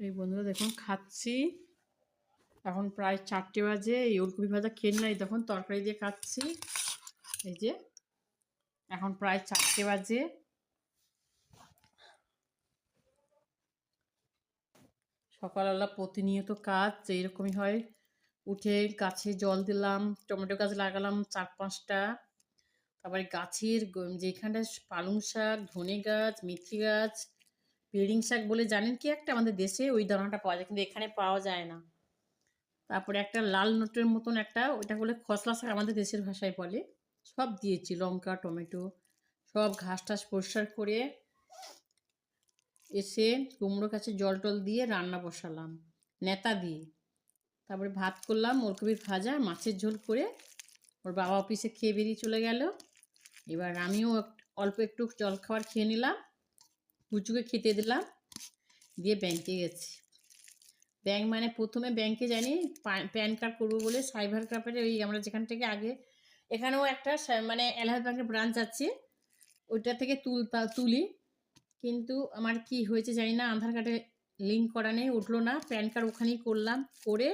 এই বন্ধুরা দেখুন খাচ্ছি। এখন প্রায় 4টে বাজে। এই ওলকপি ভাজা খেয়ে নিলাম, তখন তরকারি দিয়ে খাচ্ছি। এই যে এখন প্রায় 4টে বাজে। সকালবেলা প্রতিনিয়ত কাজ এইরকমই হয়। উঠে গাছে জল দিলাম, টমেটো গাছ লাগালাম 4-5টা। তারপরে গাছের যেখানটা পালং শাক, ধনে গাছ, মেথি গাছ, পেরিং শাক বলে জানেন কি একটা আমাদের দেশে ওই দানাটা পাওয়া যায়, কিন্তু এখানে পাওয়া যায় না। তারপরে একটা লাল নোটের মতন একটা, ওটা বলে খসলা শাক আমাদের দেশের ভাষায় বলে। সব দিয়েছি, লঙ্কা, টমেটো, সব ঘাস টাস পরিষ্কার করে এসে কুমড়ো গাছে জল টল দিয়ে রান্না বসালাম নেতা দিয়ে। তারপরে ভাত করলাম, ওলকপির ভাজা, মাছের ঝোল করে ওর বাবা অফিসে খেয়ে বেরিয়ে চলে গেল। এবার আমিও অল্প একটু জল খাবার খেয়ে নিলাম, পুচুকে খেতে দিলাম, দিয়ে ব্যাংকে গেছি। ব্যাংক মানে প্রথমে ব্যাংকে যাইনি, প্যান কার্ড করবো বলে সাইবার ক্যাফের ওই আমরা যেখান থেকে আগে, এখানেও একটা মানে এলাহাবাদ ব্যাংকের ব্রাঞ্চ আছে, ওইটা থেকে তুলি। কিন্তু আমার কি হয়েছে জানি না, আধার কার্ডে লিঙ্ক করা নেই, উঠলো না। প্যান কার্ড ওখানেই করলাম, করে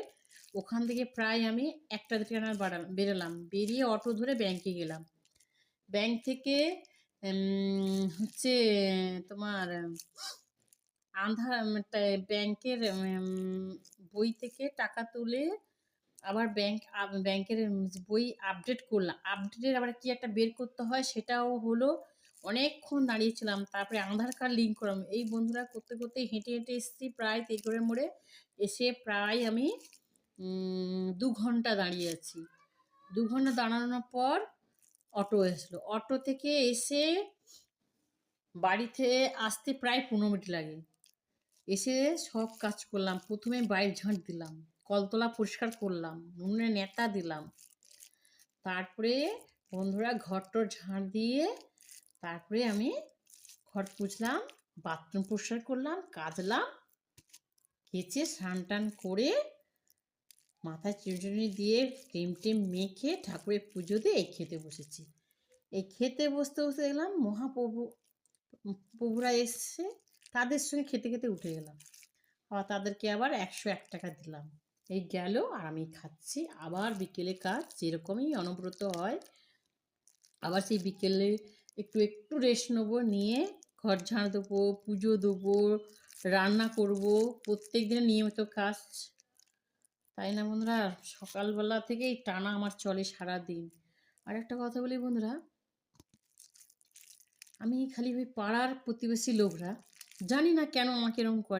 ওখান থেকে প্রায় আমি 1টা-2টা নাগাদ বেরোলাম, বেরিয়ে অটো ধরে ব্যাংকে গেলাম। ব্যাংক থেকে হচ্ছে তোমার ব্যাংকের বই থেকে টাকা তুলে আবার ব্যাংকের বই আপডেট করলাম। আপডেটের আবার কি একটা বের করতে হয়, সেটাও হলো। অনেকক্ষণ দাঁড়িয়েছিলাম, তারপরে আধার কার্ড লিঙ্ক করলাম। এই বন্ধুরা করতে করতে হেঁটে হেঁটে এসেছি প্রায় তেঘরে মোড়ে। এসে প্রায় আমি 2 ঘন্টা দাঁড়িয়ে আছি। 2 ঘন্টা দাঁড়ানোর পর অটো এসলো। অটো থেকে এসে বাড়িতে আসতে প্রায় 15 মিনিট লাগে। এসে সব কাজ করলাম। প্রথমে বাইর ঝাঁট দিলাম, কলতলা পরিষ্কার করলাম, উনুনে ন্যাতা দিলাম। তারপরে বন্ধুরা ঘরটর ঝাঁট দিয়ে তারপরে আমি ঘর পুছলাম, বাথরুম পরিষ্কার করলাম, কাচলাম, কেচে স্নান টান করে মাথায় চিরুনি দিয়ে ক্রিম টিম মেখে ঠাকুরের পুজো দিয়ে এই খেতে বসেছি। এই খেতে বসতে বসতে দেখলাম প্রভুরা এসছে, তাদের সঙ্গে খেতে খেতে উঠে গেলাম। আবার তাদেরকে আবার 101 টাকা দিলাম। এই গেল, আর আমি খাচ্ছি। আবার বিকেলে কাজ যেরকমই অনবরত হয়। আবার সেই বিকেলে একটু একটু রেস্ট নেবো, নিয়ে ঘর ঝাড় দেবো, পুজো দেবো, রান্না করব, প্রত্যেক দিনের নিয়মিত কাজ, তাই না বন্ধুরা? সকালবেলা থেকেই টানা আমার চলে সারাদিন। আর একটা কথা বলি বন্ধুরা, আমি খালি ওই পাড়ার প্রতিবেশী লোকরা জানি না কেন আমাকে এরকম করে।